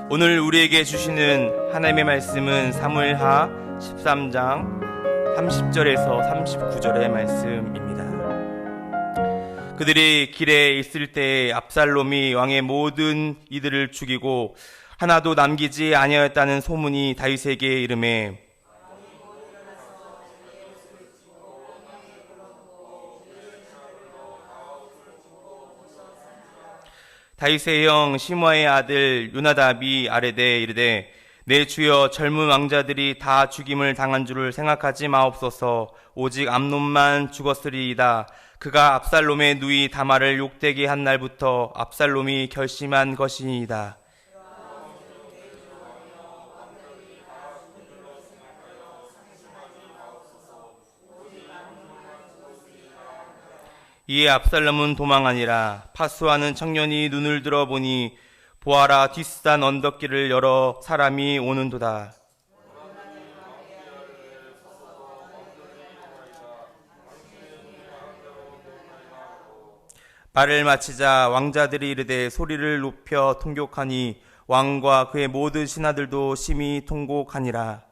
오늘 우리에게 주시는 하나님의 말씀은 사무엘하 13장 30절에서 39절의 말씀입니다. 그들이 길에 있을 때 압살롬이 왕의 모든 이들을 죽이고 하나도 남기지 아니하였다는 소문이 다윗에게 이르매 다윗의 형 시므아의 아들 요나답이 아뢰되 이르되 내 주여 젊은 왕자들이 다 죽임을 당한 줄을 생각하지 마옵소서. 오직 암논만 죽었으리이다. 그가 압살롬의 누이 다말을 욕되게 한 날부터 압살롬이 결심한 것이니이다. 이에 압살롬은 도망하니라. 파수하는 청년이 눈을 들어보니 보아라, 뒷산 언덕길을 열어 사람이 오는도다. 말을 마치자 왕자들이 이르되 소리를 높여 통곡하니 왕과 그의 모든 신하들도 심히 통곡하니라.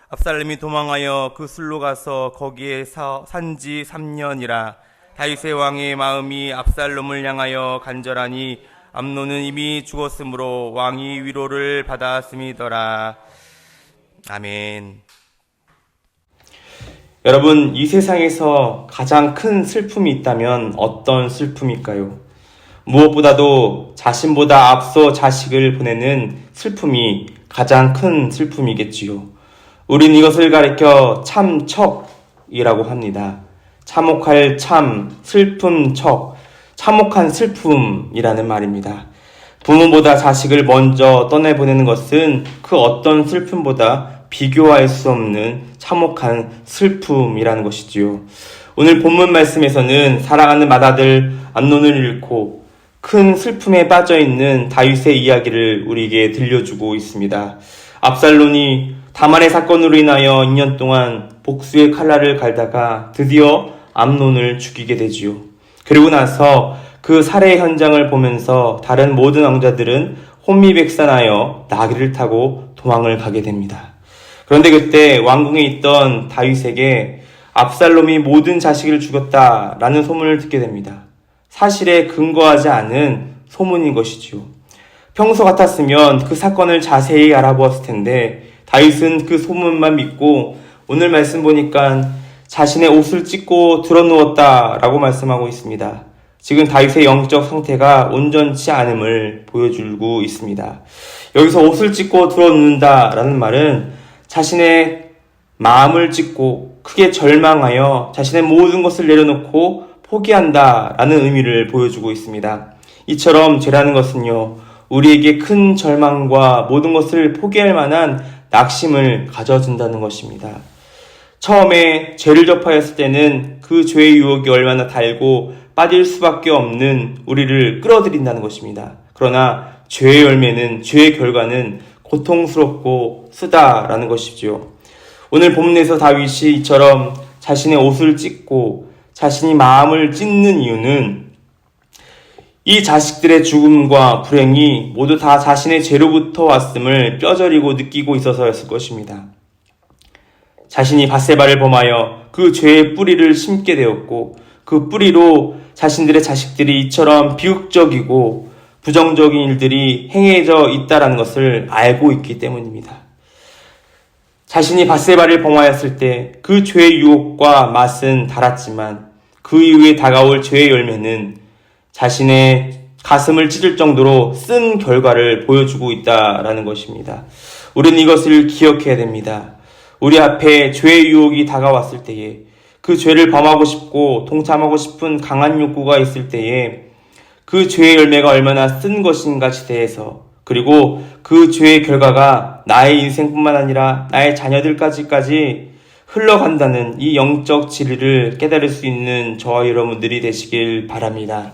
압살롬이 도망하여 그 술로 가서 거기에 산지 3년이라. 다윗의 왕의 마음이 압살롬을 향하여 간절하니 암논은 이미 죽었으므로 왕이 위로를 받았음이더라. 아멘. 여러분, 이 세상에서 가장 큰 슬픔이 있다면 어떤 슬픔일까요? 무엇보다도 자신보다 앞서 자식을 보내는 슬픔이 가장 큰 슬픔이겠지요. 우린 이것을 가리켜 참척이라고 합니다. 참혹할 참, 슬픔 척, 참혹한 슬픔이라는 말입니다. 부모보다 자식을 먼저 떠내보내는 것은 그 어떤 슬픔보다 비교할 수 없는 참혹한 슬픔이라는 것이지요. 오늘 본문 말씀에서는 사랑하는 맏아들 암논을 잃고 큰 슬픔에 빠져있는 다윗의 이야기를 우리에게 들려주고 있습니다. 압살롬이 다말의 사건으로 인하여 2년 동안 복수의 칼날을 갈다가 드디어 암논을 죽이게 되지요. 그리고 나서 그 살해 현장을 보면서 다른 모든 왕자들은 혼미백산하여 나귀를 타고 도망을 가게 됩니다. 그런데 그때 왕궁에 있던 다윗에게 압살롬이 모든 자식을 죽였다라는 소문을 듣게 됩니다. 사실에 근거하지 않은 소문인 것이지요. 평소 같았으면 그 사건을 자세히 알아보았을 텐데 다윗은 그 소문만 믿고 오늘 말씀 보니까 자신의 옷을 찢고 드러누웠다라고 말씀하고 있습니다. 지금 다윗의 영적 상태가 온전치 않음을 보여주고 있습니다. 여기서 옷을 찢고 드러눕는다라는 말은 자신의 마음을 찢고 크게 절망하여 자신의 모든 것을 내려놓고 포기한다라는 의미를 보여주고 있습니다. 이처럼 죄라는 것은요, 우리에게 큰 절망과 모든 것을 포기할 만한 낙심을 가져준다는 것입니다. 처음에 죄를 접하였을 때는 그 죄의 유혹이 얼마나 달고 빠질 수밖에 없는 우리를 끌어들인다는 것입니다. 그러나 죄의 열매는, 죄의 결과는 고통스럽고 쓰다라는 것이죠. 오늘 본문에서 다윗이 이처럼 자신의 옷을 찢고 자신이 마음을 찢는 이유는 이 자식들의 죽음과 불행이 모두 다 자신의 죄로부터 왔음을 뼈저리고 느끼고 있어서였을 것입니다. 자신이 밧세바를 범하여 그 죄의 뿌리를 심게 되었고 그 뿌리로 자신들의 자식들이 이처럼 비극적이고 부정적인 일들이 행해져 있다는 것을 알고 있기 때문입니다. 자신이 밧세바를 범하였을 때 그 죄의 유혹과 맛은 달았지만 그 이후에 다가올 죄의 열매는 자신의 가슴을 찢을 정도로 쓴 결과를 보여주고 있다라는 것입니다. 우리는 이것을 기억해야 됩니다. 우리 앞에 죄의 유혹이 다가왔을 때에 그 죄를 범하고 싶고 동참하고 싶은 강한 욕구가 있을 때에 그 죄의 열매가 얼마나 쓴 것인가에 대해서, 그리고 그 죄의 결과가 나의 인생뿐만 아니라 나의 자녀들까지 흘러간다는 이 영적 진리를 깨달을 수 있는 저와 여러분들이 되시길 바랍니다.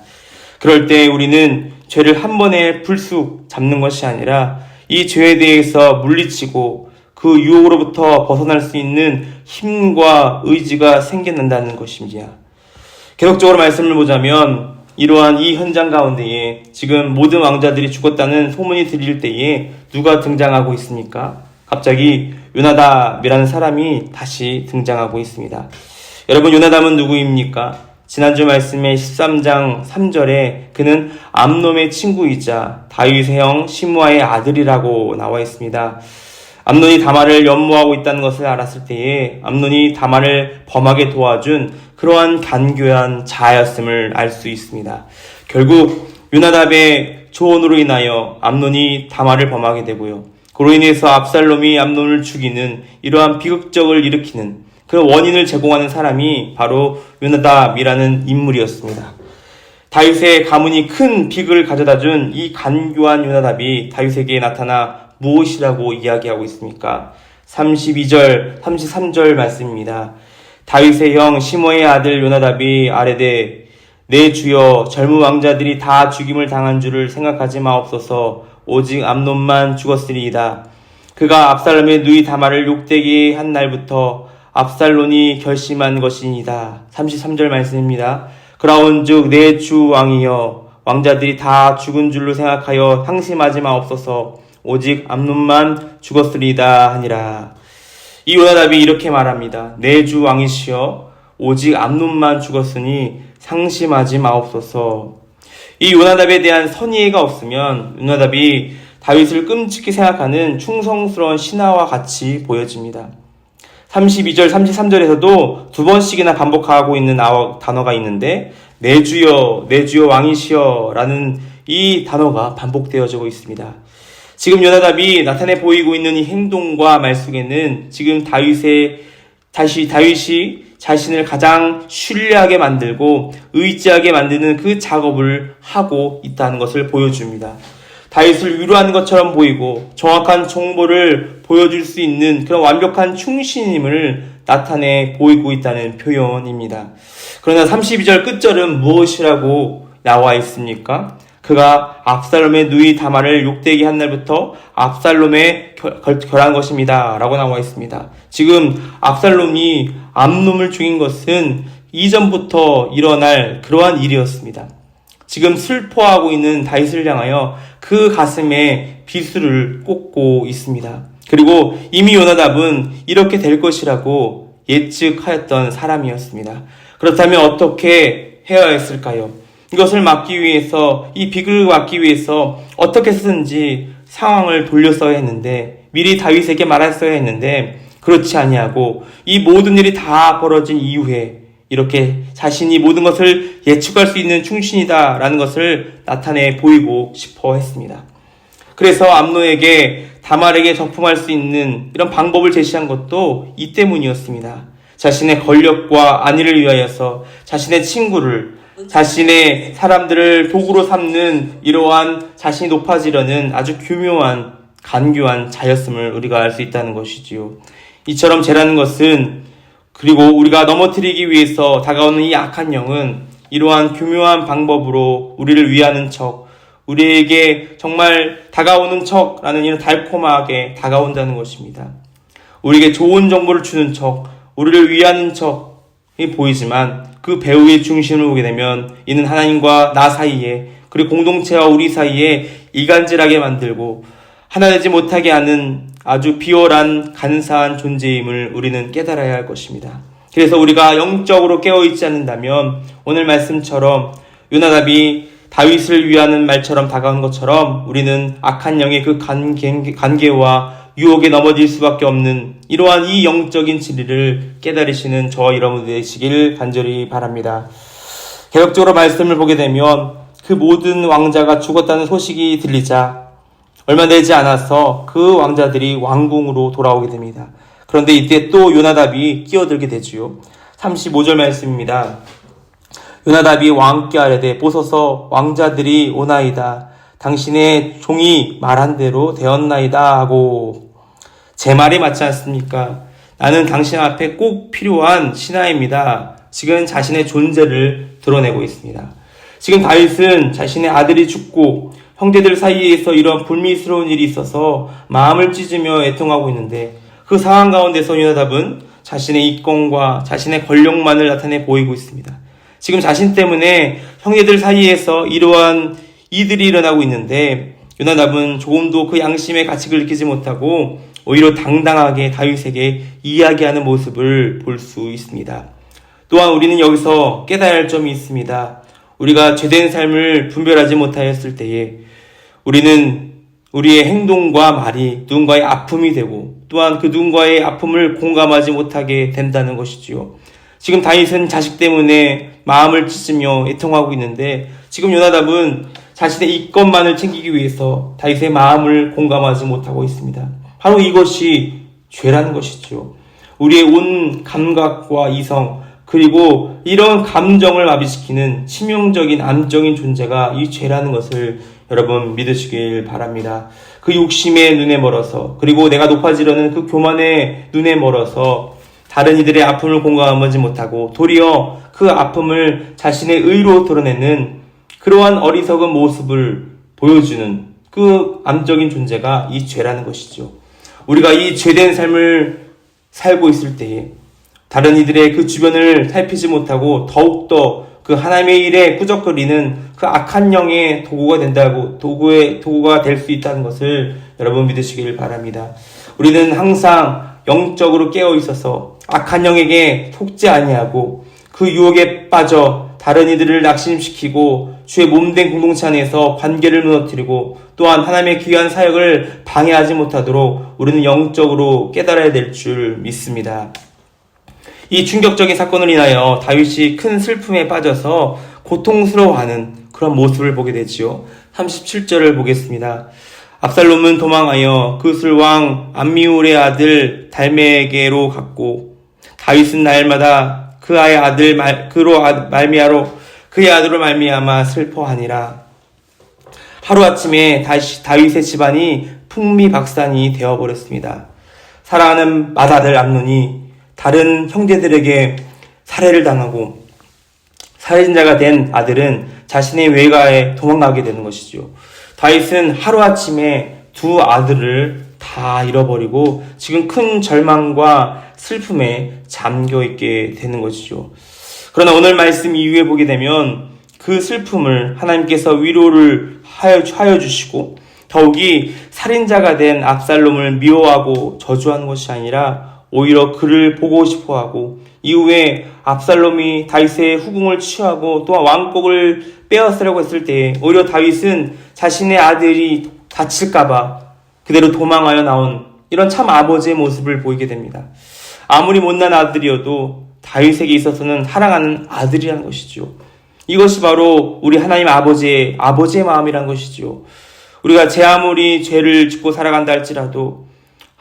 그럴 때 우리는 죄를 한 번에 불쑥 잡는 것이 아니라 이 죄에 대해서 물리치고 그 유혹으로부터 벗어날 수 있는 힘과 의지가 생겨난다는 것입니다. 계속적으로 말씀을 보자면 이러한 이 현장 가운데에 지금 모든 왕자들이 죽었다는 소문이 들릴 때에 누가 등장하고 있습니까? 갑자기 요나답이라는 사람이 다시 등장하고 있습니다. 여러분, 요나답은 누구입니까? 지난주 말씀의 13장 3절에 그는 암논의 친구이자 다윗의 형 시므아의 아들이라고 나와 있습니다. 암논이 다말을 연모하고 있다는 것을 알았을 때에 암논이 다말을 범하게 도와준 그러한 간교한 자였음을 알 수 있습니다. 결국 요나답의 조언으로 인하여 암논이 다말을 범하게 되고요. 그로 인해서 압살롬이 암논을 죽이는 이러한 비극적을 일으키는 그 원인을 제공하는 사람이 바로 요나답이라는 인물이었습니다. 다윗의 가문이 큰 비극을 가져다 준 이 간교한 요나답이 다윗에게 나타나 무엇이라고 이야기하고 있습니까? 32절, 33절 말씀입니다. 다윗의 형 시므아의 아들 요나답이 아뢰되 내 주여 젊은 왕자들이 다 죽임을 당한 줄을 생각하지 마옵소서. 오직 암논만 죽었으리이다. 그가 압살롬의 누이 다말을 욕되게 한 날부터 압살롬이 결심한 것이니이다. 33절 말씀입니다. 그라온즉 내 주 왕이여 왕자들이 다 죽은 줄로 생각하여 상심하지 마옵소서. 오직 암논만 죽었으리이다 하니라. 이 요나답이 이렇게 말합니다. 내 주 왕이시여 오직 암논만 죽었으니 상심하지 마옵소서. 이 요나답에 대한 선의가 없으면 요나답이 다윗을 끔찍히 생각하는 충성스러운 신하와 같이 보여집니다. 32절, 33절에서도 두 번씩이나 반복하고 있는 단어가 있는데 내 주여 왕이시여 라는 이 단어가 반복되어지고 있습니다. 지금 요나답이 나타내 보이고 있는 이 행동과 말 속에는 지금 다윗이 자신을 가장 신뢰하게 만들고 의지하게 만드는 그 작업을 하고 있다는 것을 보여줍니다. 다윗을 위로하는 것처럼 보이고 정확한 정보를 보여줄 수 있는 그런 완벽한 충신임을 나타내 보이고 있다는 표현입니다. 그러나 32절 끝절은 무엇이라고 나와 있습니까? 그가 압살롬의 누이 다말을 욕되게 한 날부터 압살롬에 결한 것입니다 라고 나와 있습니다. 지금 압살롬이 암논을 죽인 것은 이전부터 일어날 그러한 일이었습니다. 지금 슬퍼하고 있는 다윗을 향하여 그 가슴에 비수를 꽂고 있습니다. 그리고 이미 요나답은 이렇게 될 것이라고 예측하였던 사람이었습니다. 그렇다면 어떻게 해야 했을까요? 이것을 막기 위해서, 이 비극을 막기 위해서 어떻게 해서든지 상황을 돌렸어야 했는데, 미리 다윗에게 말했어야 했는데 그렇지 아니하고 이 모든 일이 다 벌어진 이후에 이렇게 자신이 모든 것을 예측할 수 있는 충신이다라는 것을 나타내 보이고 싶어 했습니다. 그래서 암논에게 다말에게 적품할 수 있는 이런 방법을 제시한 것도 이 때문이었습니다. 자신의 권력과 안위를 위하여서 자신의 친구를, 자신의 사람들을 도구로 삼는 이러한 자신이 높아지려는 아주 교묘한 간교한 자였음을 우리가 알 수 있다는 것이지요. 이처럼 죄라는 것은, 그리고 우리가 넘어뜨리기 위해서 다가오는 이 악한 영은 이러한 교묘한 방법으로 우리를 위하는 척, 우리에게 정말 다가오는 척라는 이런 달콤하게 다가온다는 것입니다. 우리에게 좋은 정보를 주는 척, 우리를 위하는 척이 보이지만 그 배후의 중심을 보게 되면 이는 하나님과 나 사이에, 그리고 공동체와 우리 사이에 이간질하게 만들고 하나 되지 못하게 하는 아주 비열한 간사한 존재임을 우리는 깨달아야 할 것입니다. 그래서 우리가 영적으로 깨어있지 않는다면 오늘 말씀처럼 요나답이 다윗을 위하는 말처럼 다가온 것처럼 우리는 악한 영의 그 관계와 유혹에 넘어질 수밖에 없는 이러한 이 영적인 진리를 깨달으시는 저와 여러분 되시길 간절히 바랍니다. 개혁적으로 말씀을 보게 되면 그 모든 왕자가 죽었다는 소식이 들리자 얼마 되지 않아서 그 왕자들이 왕궁으로 돌아오게 됩니다. 그런데 이때 또 요나답이 끼어들게 되지요. 35절 말씀입니다. 요나답이 왕께 아뢰되 보소서 왕자들이 오나이다. 당신의 종이 말한 대로 되었나이다 하고. 제 말이 맞지 않습니까? 나는 당신 앞에 꼭 필요한 신하입니다. 지금 자신의 존재를 드러내고 있습니다. 지금 다윗은 자신의 아들이 죽고 형제들 사이에서 이런 불미스러운 일이 있어서 마음을 찢으며 애통하고 있는데 그 상황 가운데서 요나답은 자신의 이권과 자신의 권력만을 나타내 보이고 있습니다. 지금 자신 때문에 형제들 사이에서 이러한 이들이 일어나고 있는데 요나답은 조금도 그 양심의 가책을 느끼지 못하고 오히려 당당하게 다윗에게 이야기하는 모습을 볼 수 있습니다. 또한 우리는 여기서 깨달아야 할 점이 있습니다. 우리가 죄된 삶을 분별하지 못하였을 때에 우리는 우리의 행동과 말이 누군가의 아픔이 되고 또한 그 누군가의 아픔을 공감하지 못하게 된다는 것이지요. 지금 다윗은 자식 때문에 마음을 찢으며 애통하고 있는데 지금 요나답은 자신의 이권만을 챙기기 위해서 다윗의 마음을 공감하지 못하고 있습니다. 바로 이것이 죄라는 것이죠. 우리의 온 감각과 이성 그리고 이런 감정을 마비시키는 치명적인 암적인 존재가 이 죄라는 것을 여러분 믿으시길 바랍니다. 그 욕심의 눈에 멀어서 그리고 내가 높아지려는 그 교만의 눈에 멀어서 다른 이들의 아픔을 공감하지 못하고 도리어 그 아픔을 자신의 의로 드러내는 그러한 어리석은 모습을 보여주는 그 암적인 존재가 이 죄라는 것이죠. 우리가 이 죄된 삶을 살고 있을 때에 다른 이들의 그 주변을 살피지 못하고 더욱더 그 하나님의 일에 꾸적거리는 그 악한 영의 도구가 될 수 있다는 것을 여러분 믿으시길 바랍니다. 우리는 항상 영적으로 깨어 있어서 악한 영에게 속지 아니하고 그 유혹에 빠져 다른 이들을 낙심시키고 주의 몸된 공동체 안에서 관계를 무너뜨리고 또한 하나님의 귀한 사역을 방해하지 못하도록 우리는 영적으로 깨달아야 될 줄 믿습니다. 이 충격적인 사건을 인하여 다윗이 큰 슬픔에 빠져서 고통스러워하는 그런 모습을 보게 되지요. 37절을 보겠습니다. 압살롬은 도망하여 그술 왕 암미울의 아들 달메에게로 갔고 다윗은 날마다 그의 아들로 말미암아 슬퍼하니라. 하루아침에 다윗의 집안이 풍미박산이 되어버렸습니다. 사랑하는 맏아들 암논이 다른 형제들에게 살해를 당하고 살인자가 된 아들은 자신의 외가에 도망가게 되는 것이죠. 다윗은 하루아침에 두 아들을 다 잃어버리고 지금 큰 절망과 슬픔에 잠겨있게 되는 것이죠. 그러나 오늘 말씀 이후에 보게 되면 그 슬픔을 하나님께서 위로를 하여 주시고 더욱이 살인자가 된 압살롬을 미워하고 저주하는 것이 아니라 오히려 그를 보고 싶어하고 이후에 압살롬이 다윗의 후궁을 취하고 또한 왕국을 빼앗으려고 했을 때 오히려 다윗은 자신의 아들이 다칠까봐 그대로 도망하여 나온 이런 참 아버지의 모습을 보이게 됩니다. 아무리 못난 아들이어도 다윗에게 있어서는 사랑하는 아들이라는 것이죠. 이것이 바로 우리 하나님 아버지의 마음이라는 것이죠. 우리가 아무리 죄를 짓고 살아간다 할지라도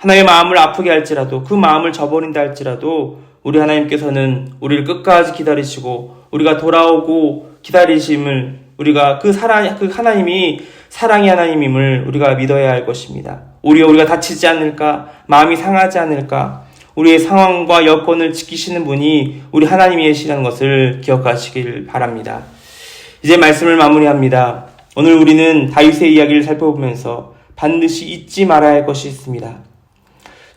하나님의 마음을 아프게 할지라도 그 마음을 저버린다 할지라도 우리 하나님께서는 우리를 끝까지 기다리시고 우리가 돌아오고 기다리심을 우리가 그 하나님이 사랑의 하나님임을 우리가 믿어야 할 것입니다. 우리가 다치지 않을까? 마음이 상하지 않을까? 우리의 상황과 여건을 지키시는 분이 우리 하나님이시라는 것을 기억하시길 바랍니다. 이제 말씀을 마무리합니다. 오늘 우리는 다윗의 이야기를 살펴보면서 반드시 잊지 말아야 할 것이 있습니다.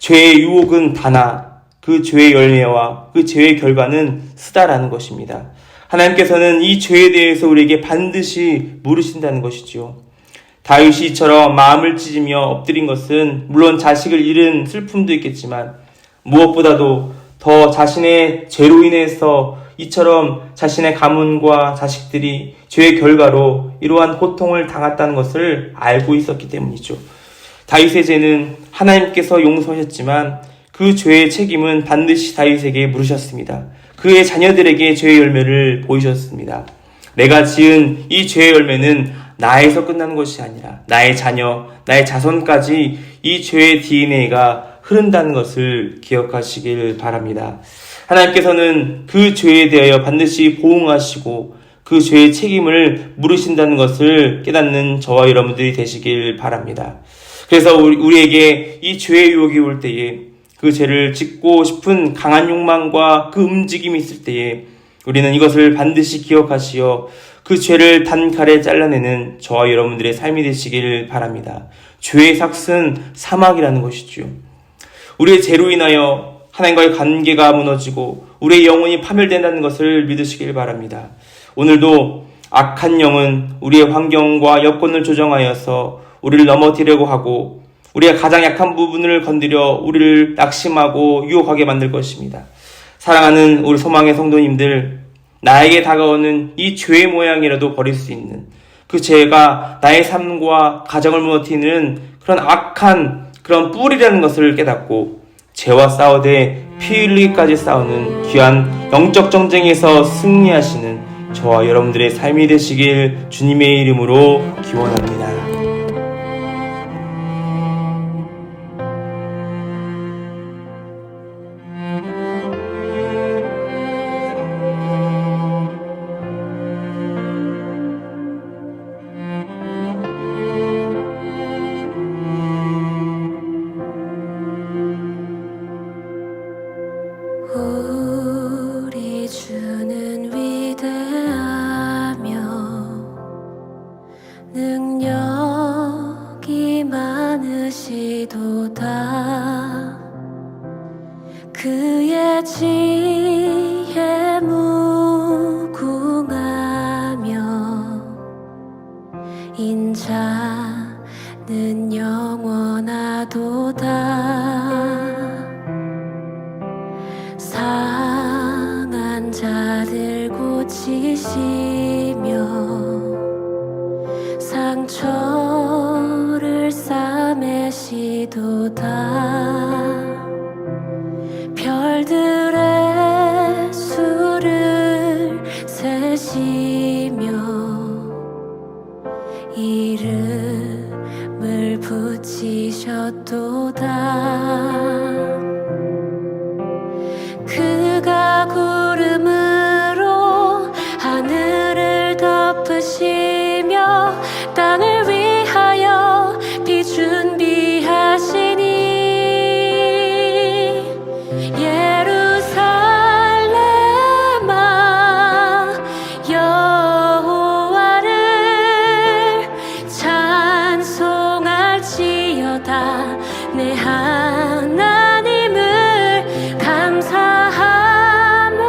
죄의 유혹은 다나 그 죄의 열매와 그 죄의 결과는 쓰다라는 것입니다. 하나님께서는 이 죄에 대해서 우리에게 반드시 물으신다는 것이지요. 다윗이 이처럼 마음을 찢으며 엎드린 것은 물론 자식을 잃은 슬픔도 있겠지만 무엇보다도 더 자신의 죄로 인해서 이처럼 자신의 가문과 자식들이 죄의 결과로 이러한 고통을 당했다는 것을 알고 있었기 때문이죠. 다윗의 죄는 하나님께서 용서하셨지만 그 죄의 책임은 반드시 다윗에게 물으셨습니다. 그의 자녀들에게 죄의 열매를 보이셨습니다. 내가 지은 이 죄의 열매는 나에서 끝나는 것이 아니라 나의 자녀, 나의 자손까지 이 죄의 DNA가 흐른다는 것을 기억하시길 바랍니다. 하나님께서는 그 죄에 대하여 반드시 보응하시고 그 죄의 책임을 물으신다는 것을 깨닫는 저와 여러분들이 되시길 바랍니다. 그래서 우리에게 이 죄의 유혹이 올 때에 그 죄를 짓고 싶은 강한 욕망과 그 움직임이 있을 때에 우리는 이것을 반드시 기억하시어 그 죄를 단칼에 잘라내는 저와 여러분들의 삶이 되시길 바랍니다. 죄의 삭은 사막이라는 것이죠. 우리의 죄로 인하여 하나님과의 관계가 무너지고 우리의 영혼이 파멸된다는 것을 믿으시길 바랍니다. 오늘도 악한 영은 우리의 환경과 여건을 조정하여서 우리를 넘어뜨리려고 하고 우리의 가장 약한 부분을 건드려 우리를 낙심하고 유혹하게 만들 것입니다. 사랑하는 우리 소망의 성도님들, 나에게 다가오는 이 죄의 모양이라도 버릴 수 있는 그 죄가 나의 삶과 가정을 무너뜨리는 그런 악한 그런 뿌리라는 것을 깨닫고 죄와 싸우되 피 흘리기까지 싸우는 귀한 영적 전쟁에서 승리하시는 저와 여러분들의 삶이 되시길 주님의 이름으로 기원합니다. 우리 주는 위대하며 능력이 많으시도다. 그의 지혜 무궁하며 인자는 영원하도다. 상한 자들 고치시며 상처를 싸매시도다. 별들의 수를 세시며 이름을 붙이셨도다. 그가 구름으로 하늘을 덮으시며 땅을 위하여 비 준비하시니 예루살렘아 여호와를 찬송할지어다. 내 하나님을 감사함으로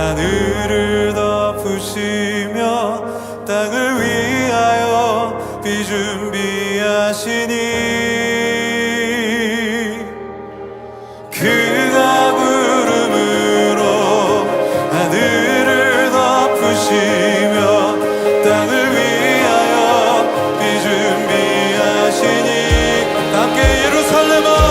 하늘을 덮으시며 땅을 위하여 비 준비하시니 그가 부름으로 하늘을 덮으시며 땅을 위하여 비 준비하시니 함께 예루살렘아